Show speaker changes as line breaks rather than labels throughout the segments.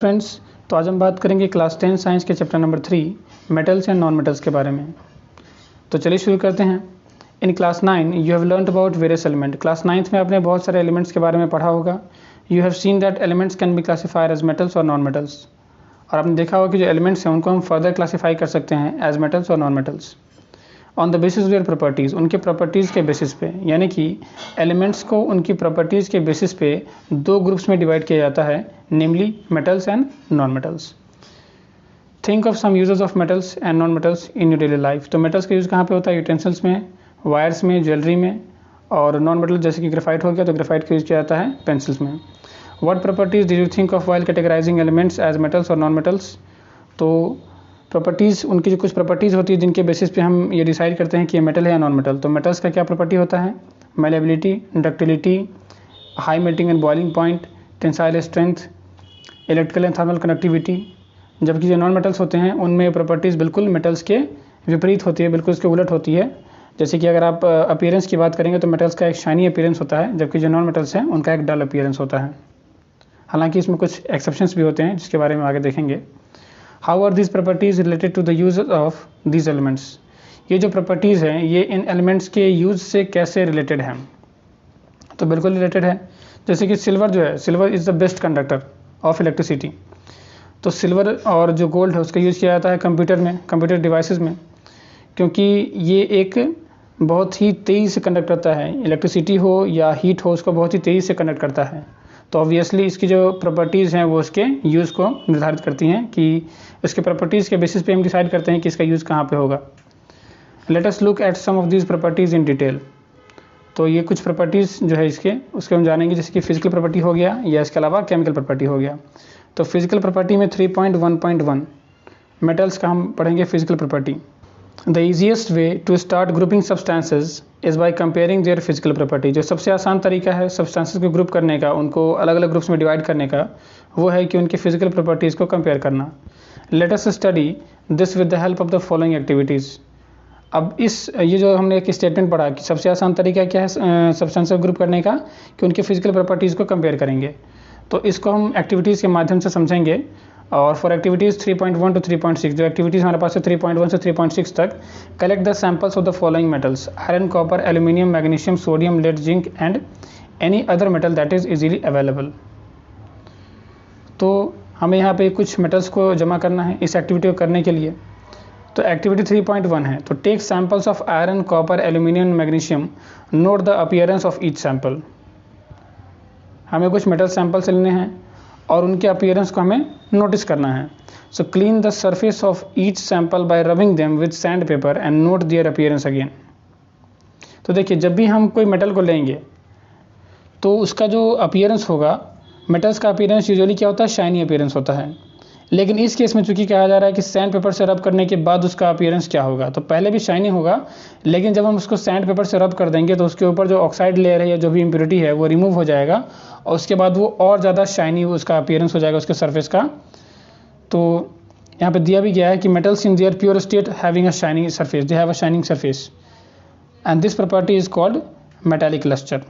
Friends, तो आज हम बात करेंगे क्लास 10 साइंस के chapter number 3 metals and non metals के बारे में। तो चलिए शुरू करते हैं। In class 9 you have learned about various element. Class 9th में आपने बहुत सारे एलिमेंट्स के बारे में पढ़ा होगा। You have seen that elements can be classified as metals और नॉन मेटल्स। और आपने देखा होगा कि जो एलिमेंट्स हैं उनको हम फर्दर क्लासीफाई कर सकते हैं एज मेटल्स और non metals on the basis of their properties, उनके प्रॉपर्टीज़ के बेसिस पे। यानी कि एलिमेंट्स को उनकी प्रॉपर्टीज़ के बेसिस पे दो ग्रुप्स में डिवाइड किया जाता है, namely metals and non metals. Think of some uses of metals and non metals in your daily life. तो मेटल्स का यूज़ कहाँ पे होता है? यूटेंसिल्स में, वायर्स में, ज्वेलरी में। और नॉन मेटल जैसे कि ग्रेफाइट हो गया तो ग्रेफाइट का यूज़ किया जाता है पेंसिल्स में। What properties did you think of while categorising elements as metals और नॉन मेटल्स? तो प्रॉपर्टीज़, उनकी जो कुछ प्रॉपर्टीज़ होती है जिनके बेसिस पे हम ये डिसाइड करते हैं कि ये मेटल है या नॉन मेटल। तो मेटल्स का क्या प्रॉपर्टी होता है? Malleability, ductility, high melting and boiling point, tensile strength, electrical and thermal connectivity. जबकि जो नॉन मेटल्स होते हैं उनमें प्रॉपर्टीज़ बिल्कुल मेटल्स के विपरीत होती है, बिल्कुल उसके उलट होती है। जैसे कि अगर आप अपीयरेंस की बात करेंगे तो मेटल्स का एक शाइनी अपीयरेंस होता है, जबकि जो नॉन मेटल्स हैं उनका एक डल अपीयरेंस होता है। हालांकि इसमें कुछ एक्सेप्शंस भी होते हैं जिसके बारे में आगे देखेंगे। How are this properties related to the use of these elements? ये जो प्रॉपर्टीज़ हैं ये इन एलिमेंट्स के यूज़ से कैसे रिलेटेड हैं? तो बिल्कुल रिलेटेड है। जैसे कि सिल्वर जो है, silver is the best conductor of electricity. तो सिल्वर और जो गोल्ड है उसका यूज़ किया जाता है कंप्यूटर में, कंप्यूटर डिवाइसेस में, क्योंकि ये एक बहुत ही तेज़ी से कंडक्ट करता है। इलेक्ट्रिसिटी हो या हीट हो, उसको बहुत ही तेज़ी से कंडक्ट करता है। तो ऑब्वियसली इसकी जो प्रॉपर्टीज़ हैं वो उसके यूज़ को निर्धारित करती हैं कि इसके प्रॉपर्टीज़ के बेसिस पे हम डिसाइड करते हैं कि इसका यूज़ कहाँ पे होगा। Let us look at some of these properties in detail. तो ये कुछ प्रॉपर्टीज़ जो है इसके, उसके हम जानेंगे, जैसे कि फिजिकल प्रॉपर्टी हो गया या इसके अलावा केमिकल प्रॉपर्टी हो गया। तो फिजिकल प्रॉपर्टी में 3.1.1 मेटल्स का हम पढ़ेंगे physical property. The easiest way to start grouping substances is by comparing their physical property. जो सबसे आसान तरीका है सब्सटेंसेज को ग्रुप करने का, उनको अलग अलग ग्रुप्स में डिवाइड करने का, वो है कि उनकी फिजिकल प्रॉपर्टीज़ को कंपेयर करना। Let us study this with the help of the following activities. अब ये जो हमने एक स्टेटमेंट पढ़ा कि सबसे आसान तरीका क्या है सब्सटेंस को ग्रुप करने का, कि उनके फिजिकल प्रॉपर्टीज़ को कंपेयर करेंगे। तो इसको हम एक्टिविटीज़ के माध्यम से समझेंगे। और फॉर एक्टिविटीज़ 3.1 to 3.6, जो एक्टिविटीज़ हमारे पास है 3.1 से 3.6 तक, collect the samples of the following metals: iron, copper, aluminium, magnesium, sodium, lead, zinc and any other metal that is easily available. तो हमें यहाँ पे कुछ मेटल्स को जमा करना है इस एक्टिविटी को करने के लिए। तो एक्टिविटी 3.1 है, तो take samples of iron, copper, aluminium, magnesium, note the appearance of each sample. हमें कुछ मेटल सैंपल्स लेने हैं और उनके अपीयरेंस को हमें नोटिस करना है। So clean the surface of each sample by rubbing them with sand paper and note their appearance again. तो देखिए, जब भी हम कोई मेटल को लेंगे तो उसका जो अपीयरेंस होगा, मेटल्स का अपीयरेंस यूजुअली क्या होता है? शाइनी अपीयरेंस होता है। लेकिन इस केस में चूंकि कहा जा रहा है कि सैंड पेपर से रब करने के बाद उसका अपीयरेंस क्या होगा, तो पहले भी शाइनी होगा, लेकिन जब हम उसको सैंड पेपर से रब कर देंगे तो उसके ऊपर जो ऑक्साइड लेयर है या जो भी इम्प्योरिटी है वो रिमूव हो जाएगा और उसके बाद वो और ज़्यादा शाइनी उसका अपीयरेंस हो जाएगा उसके सरफेस का। तो यहाँ पे दिया भी गया है कि metals in their pure state having a shining surface, they have a shining surface and this property is called metallic lustre.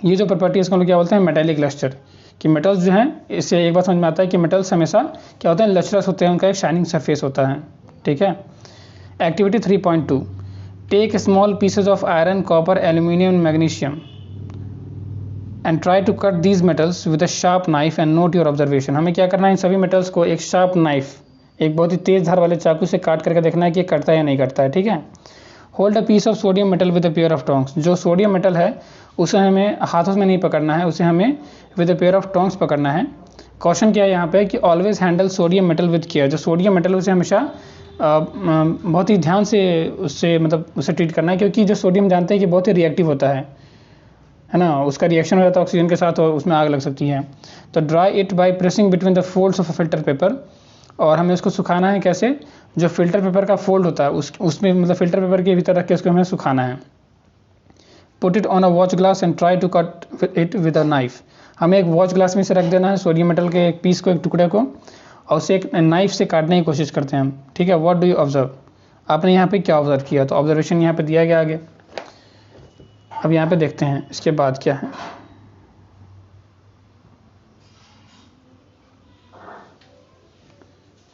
ये जो प्रॉपर्टी है इसको हम क्या बोलते हैं? Metallic lustre. कि मेटल्स जो हैं, इससे एक बात समझ में आता है कि मेटल्स हमेशा क्या होते हैं? लचरस होते हैं, उनका एक शाइनिंग सरफेस होता है। ठीक है। Activity 3.2, take small pieces of iron, copper, aluminium, magnesium and try to cut these metals with a sharp knife and note your observation. हमें क्या करना है? इन सभी मेटल्स को एक शार्प नाइफ, एक बहुत ही तेज धार वाले चाकू से काट करके देखना है कि ये कटता है या नहीं कटता है। ठीक है। Hold a piece of sodium metal with a pair of tongs. जो सोडियम मेटल है उसे हमें हाथों में नहीं पकड़ना है, उसे हमें with a pair of tongs पकड़ना है। कॉशन क्या है यहाँ पे कि always handle sodium metal with care. जो सोडियम मेटल उसे हमेशा बहुत ही ध्यान से उससे उसे ट्रीट करना है, क्योंकि जो सोडियम जानते हैं कि बहुत ही रिएक्टिव होता है ना, उसका रिएक्शन हो जाता है ऑक्सीजन के साथ और उसमें आग लग सकती है। तो dry it by pressing between the folds of a filter paper. और हमें उसको सुखाना है कैसे? जो फिल्टर पेपर का फोल्ड होता है उसमें फिल्टर पेपर के भीतर रख के उसको हमें सुखाना है। Put it on a watch glass and try to cut it with a knife. हमें एक वॉच ग्लास में से रख देना है सोडियम मेटल के एक पीस को, एक टुकड़े को, और उसे एक नाइफ से काटने की कोशिश करते हैं हम। ठीक है। What do you observe? आपने यहाँ पे क्या ऑब्जर्व किया? तो ऑब्जर्वेशन यहाँ पे दिया गया आगे। अब यहाँ पे देखते हैं इसके बाद क्या है।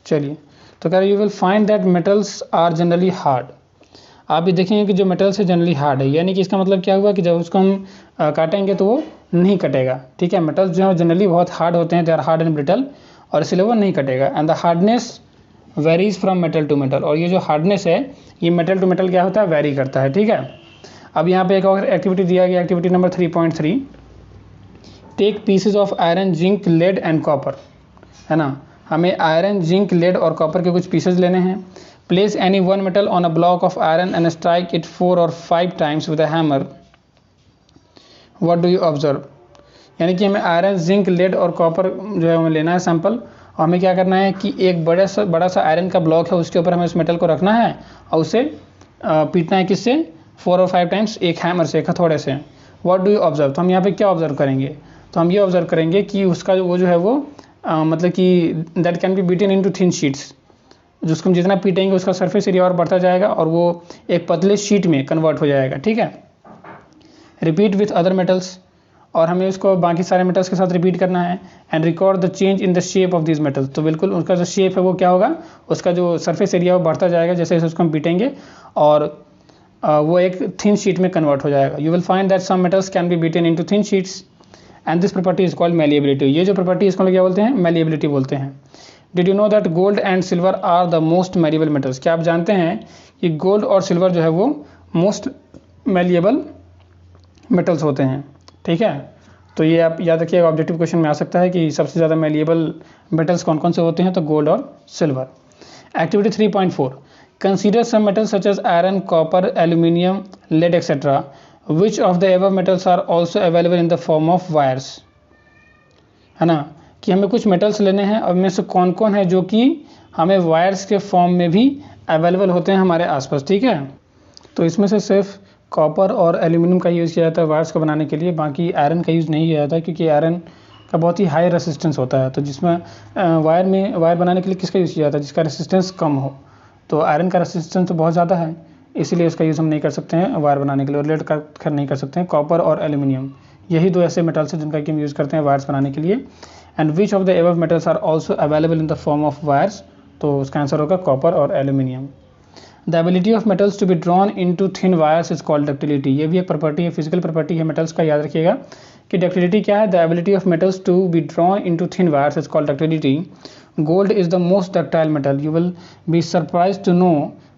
चलिए, तो कह रहे you will find that metals are generally hard. आप भी देखेंगे कि जो मेटल्स है जनरली हार्ड है, यानी कि इसका मतलब क्या हुआ कि जब उसको हम काटेंगे तो वो नहीं कटेगा। ठीक है, मेटल्स जो है जनरली बहुत हार्ड होते हैं, they are hard and brittle, और इसलिए वो नहीं कटेगा। And the hardness varies from metal to metal, और ये जो हार्डनेस है ये मेटल टू मेटल क्या होता है, वेरी करता है। ठीक है, अब यहाँ पे एक और एक्टिविटी दिया गया, activity number 3.3, take pieces of iron, zinc, lead and copper, है ना। हमें आयरन, जिंक, लेड और कॉपर के कुछ पीसेज लेने हैं। Place any one metal on a block of iron and strike it 4 or 5 times with a hammer, what do you observe. यानी कि हमें आयरन, जिंक, लेड और कॉपर जो है हमें लेना है सैंपल, और हमें क्या करना है कि एक बड़ा सा आयरन का ब्लॉक है, उसके ऊपर हमें उस मेटल को रखना है और उसे पीटना है, किससे, 4 or 5 टाइम्स, एक हैमर से, एक हथौड़े से। व्हाट डू यू ऑब्जर्व, तो हम यहाँ पे क्या ऑब्जर्व करेंगे, तो हम ये ऑब्जर्व करेंगे कि उसका वो जो है वो मतलब कि that can be beaten into thin sheets, जिसको हम जितना पीटेंगे उसका सरफेस एरिया और बढ़ता जाएगा और वो एक पतले शीट में कन्वर्ट हो जाएगा। ठीक है, रिपीट विथ अदर मेटल्स, और हमें उसको बाकी सारे मेटल्स के साथ रिपीट करना है। And record the change in the shape of this metals, तो बिल्कुल उसका जो शेप है वो क्या होगा, उसका जो सरफेस एरिया वो बढ़ता जाएगा जैसे जैसे उसको हम पीटेंगे, और वो एक थिन शीट में कन्वर्ट हो जाएगा। You will find that some metals can be beaten into thin sheets and this property is called malleability. ये जो प्रॉपर्टी इसको क्या बोलते हैं, मैलिएबिलिटी बोलते हैं। Did you know that gold and silver are the most malleable metals, क्या आप जानते हैं कि गोल्ड और सिल्वर जो है वो मोस्ट मैलिएबल मेटल्स होते हैं। ठीक है, तो ये आप याद रखिएगा, ऑब्जेक्टिव क्वेश्चन में आ सकता है कि सबसे ज़्यादा मैलिएबल मेटल्स कौन कौन से होते हैं, तो गोल्ड और silver. Activity 3.4, consider some metals such as iron, copper, aluminium, lead etcetera, which of the above metals are also available in the form of wires, है ना, कि हमें कुछ मेटल्स लेने हैं और इनमें से कौन कौन है जो कि हमें वायर्स के फॉर्म में भी अवेलेबल होते हैं हमारे आसपास। ठीक है, तो इसमें से सिर्फ कॉपर और एल्यूमिनियम का यूज़ किया जाता है वायर्स को बनाने के लिए, बाकी आयरन का यूज़ नहीं किया जाता है, क्योंकि आयरन का बहुत ही हाई रेसिस्टेंस होता है। तो जिसमें वायर बनाने के लिए किसका यूज़ किया जाता है, जिसका रेसिस्टेंस कम हो, तो आयरन का रेसिस्टेंस तो बहुत ज़्यादा है, इसीलिए उसका यूज़ हम नहीं कर सकते हैं वायर बनाने के लिए, और लेड का खैर नहीं कर सकते हैं। कॉपर और एल्यूमिनियम, यही दो ऐसे मेटल्स हैं जिनका कि हम यूज़ करते हैं वायर्स बनाने के लिए। And which of the above metals are also available in the form of wires, तो उसका आंसर होगा कॉपर और aluminium. The ability of metals to be drawn into thin wires is called ductility, ये भी एक प्रॉपर्टी है, physical property है metals का, याद रखिएगा कि डक्टिलिटी क्या है, the ability of metals to be drawn into thin wires is called ductility. Gold is the most ductile metal, you will be surprise to know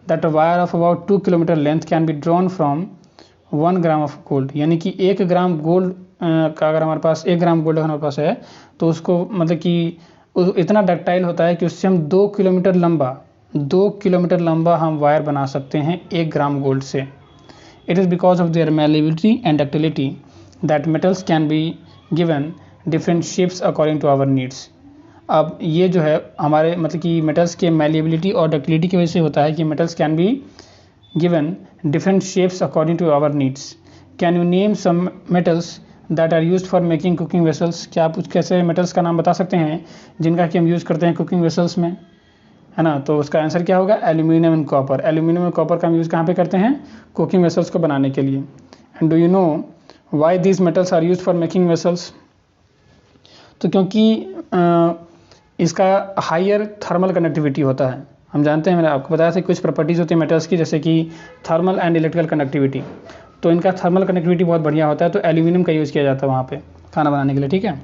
that a wire of about 2 kilometre length can be drawn from 1 gram of gold, यानी कि 1 gram gold का अगर हमारे पास 1 gram gold हमारे पास है, तो उसको मतलब कि इतना डक्टाइल होता है कि उससे हम 2 किलोमीटर लंबा हम वायर बना सकते हैं 1 ग्राम गोल्ड से। It is because of their malleability and ductility that metals can be given different shapes according to our needs. अब ये जो है हमारे मतलब कि मेटल्स के मैलिएबिलिटी और डक्टिलिटी की वजह से होता है कि metals can be given different shapes according to our needs. Can you name some metals that are used for making cooking vessels, क्या आप कुछ कैसे मेटल्स का नाम बता सकते हैं जिनका कि हम यूज़ करते हैं कुकिंग वेसल्स में, है ना। तो उसका आंसर क्या होगा, एल्यूमिनियम एंड कॉपर। एल्यूमिनियम और कॉपर का हम यूज़ कहाँ पे करते हैं, कुकिंग वेसल्स को बनाने के लिए। And do you know why these metals are used for making vessels, तो क्योंकि इसका हायर थर्मल कंडक्टिविटी होता है। हम जानते हैं, मैंने आपको बताया था कुछ प्रॉपर्टीज़ होती है मेटल्स की, जैसे कि थर्मल एंड इलेक्ट्रिकल कंडक्टिविटी, तो इनका थर्मल कंडक्टिविटी बहुत बढ़िया होता है, तो एल्यूमिनियम का यूज़ किया जाता है वहाँ पे खाना बनाने के लिए। ठीक है,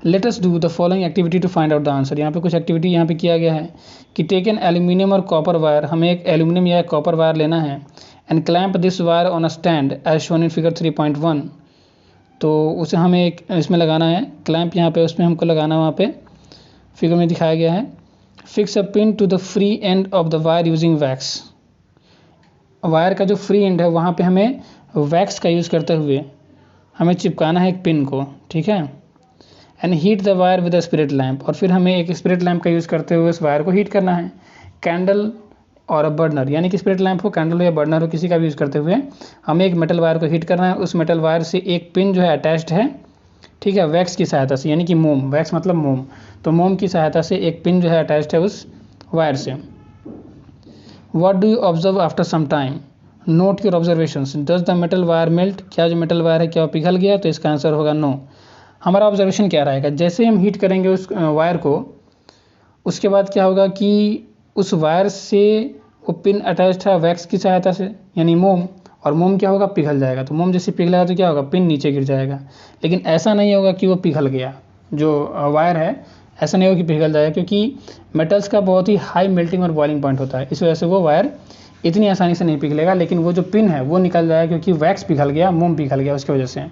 let us do the following activity to find out the answer. यहाँ पे कुछ एक्टिविटी यहाँ पे किया गया है कि टेक एन एल्यूमिनियम और कॉपर वायर, हमें एक एल्यूमिनियम या कॉपर वायर लेना है, and clamp this wire on a stand as shown in figure 3.1, तो उसे हमें एक इसमें लगाना है क्लैंप, यहाँ पे उसमें हमको लगाना, वहाँ पे फिगर में दिखाया गया है। Fix a pin to the free end of the wire using wax, wire का जो फ्री एंड है वहाँ पे हमें वैक्स का यूज़ करते हुए हमें चिपकाना है एक पिन को। ठीक है, and heat the wire with a spirit lamp, और फिर हमें एक स्पिरिट लैम्प का यूज़ करते हुए उस वायर को हीट करना है। कैंडल और अ बर्नर, यानी कि स्पिरिट लैम्प हो, कैंडल हो या बर्नर हो, किसी का भी यूज़ करते हुए हमें एक मेटल वायर को हीट करना है। उस मेटल वायर से एक पिन जो है अटैच्ड है, ठीक है, वैक्स की सहायता से, यानी कि मोम, वैक्स मतलब मोम, तो मोम की सहायता से एक पिन जो है अटैच्ड है उस वायर से। What do you observe after some time, note your observations. Does the metal wire melt, क्या जो मेटल वायर है क्या पिघल गया, तो इसका आंसर होगा नो। हमारा ऑब्जर्वेशन क्या रहेगा, जैसे हम हीट करेंगे उस वायर को, उसके बाद क्या होगा कि उस वायर से वो पिन अटैच्ड है वैक्स की सहायता से यानी मोम, और मोम क्या होगा, पिघल जाएगा। तो मोम जैसे पिघलेगा तो क्या होगा, पिन नीचे गिर जाएगा। लेकिन ऐसा नहीं होगा कि वो पिघल गया, जो वायर है ऐसा नहीं होगा कि पिघल जाएगा, क्योंकि मेटल्स का बहुत ही हाई मेल्टिंग और बॉइलिंग पॉइंट होता है। इस वजह से वो वायर इतनी आसानी से नहीं पिघलेगा, लेकिन वो जो पिन है वो निकल जाएगा, क्योंकि वैक्स पिघल गया, मोम पिघल गया उसकी वजह से।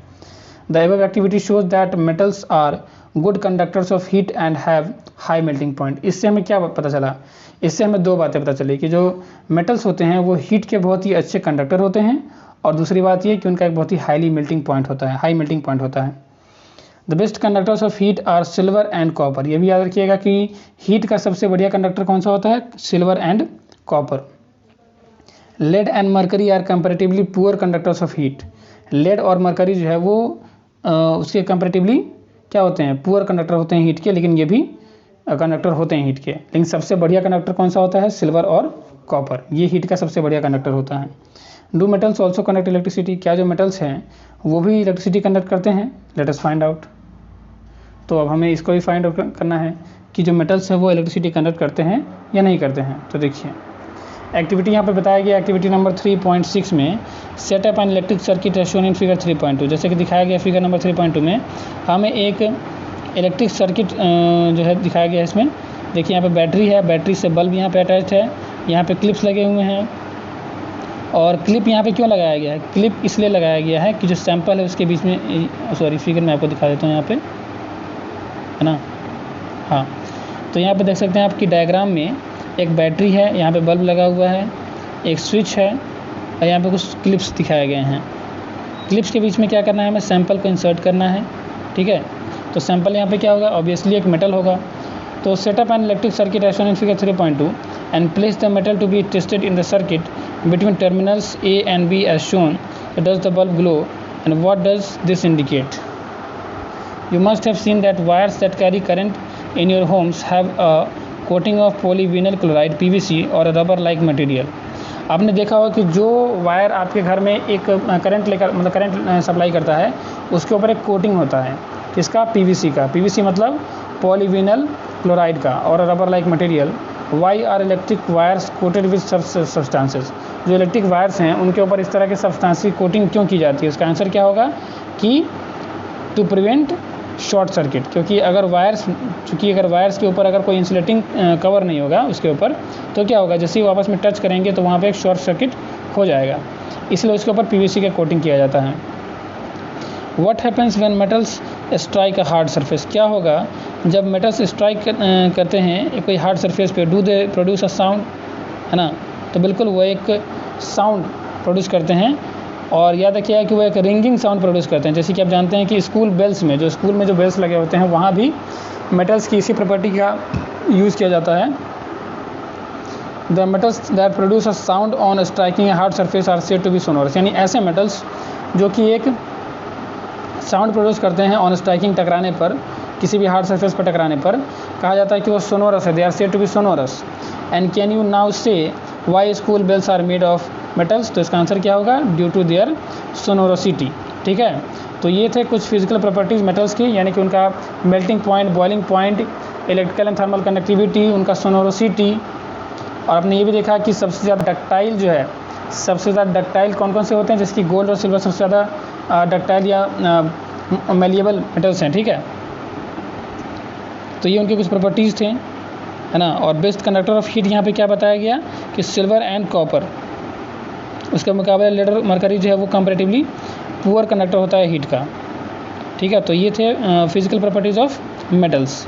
The above activity shows that metals are good conductors of heat and have high melting point. इससे हमें क्या पता चला, इससे हमें दो बातें पता चली कि जो मेटल्स होते हैं वो हीट के बहुत ही अच्छे कंडक्टर होते हैं, और दूसरी बात ये कि उनका एक बहुत ही हाईली मेल्टिंग पॉइंट होता है, हाई मेल्टिंग पॉइंट होता है। The best conductors of heat are silver and copper. ये भी याद रखिएगा कि हीट का सबसे बढ़िया कंडक्टर कौन सा होता है, silver and copper. Lead and mercury are comparatively poor conductors of heat. Lead और मरकरी जो है वो उसके कंपेरेटिवली क्या होते हैं, पुअर कंडक्टर होते हैं हीट के, लेकिन ये भी कंडक्टर होते हैं हीट के। लेकिन सबसे बढ़िया कंडक्टर कौन सा होता है, सिल्वर और कॉपर, ये हीट का सबसे बढ़िया कंडक्टर होता है। Do metals also conduct electricity. क्या जो मेटल्स हैं वो भी इलेक्ट्रिसिटी कंडक्ट करते हैं, लेट अस फाइंड आउट। तो अब हमें इसको भी फाइंड आउट करना है कि जो मेटल्स है वो इलेक्ट्रिसिटी कंडक्ट करते हैं या नहीं करते हैं। तो देखिए एक्टिविटी यहाँ पे बताया गया, एक्टिविटी नंबर 3.6 में set up an electric circuit as shown in figure 3.2। जैसे कि दिखाया गया फिगर नंबर 3.2 में हमें एक इलेक्ट्रिक सर्किट जो है दिखाया गया है। इसमें देखिए यहाँ पे बैटरी है, बैटरी से बल्ब यहाँ पे अटैच्ड है, यहाँ पे क्लिप्स लगे हुए हैं। और क्लिप यहाँ पे क्यों लगाया गया है, क्लिप इसलिए लगाया गया है कि जो सैंपल है उसके बीच में, सॉरी फिगर में आपको दिखा देता हूँ यहाँ पे, है ना, हाँ। तो यहाँ पे देख सकते हैं आपकी डायग्राम में एक बैटरी है, यहाँ पे बल्ब लगा हुआ है, एक स्विच है, और यहाँ पे कुछ क्लिप्स दिखाए गए हैं। क्लिप्स के बीच में क्या करना है, हमें सैंपल को इंसर्ट करना है, ठीक है। तो सैंपल यहाँ पे क्या होगा, ऑब्वियसली एक मेटल होगा। तो set up an electric circuit as shown in figure 3.2 and place the metal to be tested in the circuit between terminals A and B as shown. Does the bulb glow, and what does this indicate? You must have seen that wires that carry current in your homes have a coating of polyvinyl chloride PVC or a rubber like material. आपने देखा होगा कि जो wire आपके घर में एक current लेकर मतलब करंट सप्लाई करता है उसके ऊपर एक कोटिंग होता है, किसका, पीवीसी का। पीवीसी मतलब पॉलीविनल क्लोराइड का, और rubber like material. Why are electric wires coated with substances. जो इलेक्ट्रिक वायर्स हैं उनके ऊपर इस तरह के सब्सटेंस की कोटिंग क्यों की जाती है, उसका आंसर क्या होगा कि टू प्रिवेंट शॉर्ट सर्किट। क्योंकि अगर वायर्स के ऊपर अगर कोई इंसुलेटिंग कवर नहीं होगा उसके ऊपर, तो क्या होगा, जैसे ही वापस में टच करेंगे तो वहाँ पे एक शॉर्ट सर्किट हो जाएगा, इसलिए उसके ऊपर पीवीसी का कोटिंग किया जाता है। What happens when metals strike a hard surface. क्या होगा जब मेटल्स स्ट्राइक करते हैं कोई हार्ड सरफेस पे, do they produce a sound, है ना। तो बिल्कुल वो एक साउंड प्रोड्यूस करते हैं, और याद रखिएगा कि वो एक रिंगिंग साउंड प्रोड्यूस करते हैं। जैसे कि आप जानते हैं कि स्कूल में जो बेल्स लगे होते हैं वहाँ भी मेटल्स की इसी प्रॉपर्टी का यूज़ किया जाता है। The metals that produce a sound on striking a hard surface are said to be sonorous. यानी ऐसे मेटल्स जो कि एक साउंड प्रोड्यूस करते हैं ऑन स्ट्राइकिंग, टकराने पर, किसी भी हार्ड सरफेस पर टकराने पर कहा जाता है कि वो सोनोरस है, they are said to be sonorous. And can you now say why school bells are made of metals. तो इसका आंसर क्या होगा, ड्यू टू देयर सोनोरोसिटी, ठीक है। तो ये थे कुछ फिजिकल प्रॉपर्टीज़ मेटल्स की, यानी कि उनका melting point, boiling point, electrical and thermal conductivity, उनका सोनोरोसिटी। और आपने ये भी देखा कि सबसे ज़्यादा डक्टाइल जो है, सबसे ज़्यादा डक्टाइल कौन कौन से होते हैं, जैसे कि गोल्ड और सिल्वर सबसे ज़्यादा डक्टाइल या मेलिएबल मेटल्स हैं, ठीक है। तो ये उनके कुछ प्रॉपर्टीज़ थे, है ना। और बेस्ट कंडक्टर ऑफ हीट यहाँ पे क्या बताया गया कि सिल्वर एंड कॉपर। उसके मुकाबले लेड और मरकरी जो है वो कंपैरेटिवली पुअर कंडक्टर होता है हीट का, ठीक है। तो ये थे फिजिकल प्रॉपर्टीज़ ऑफ मेटल्स।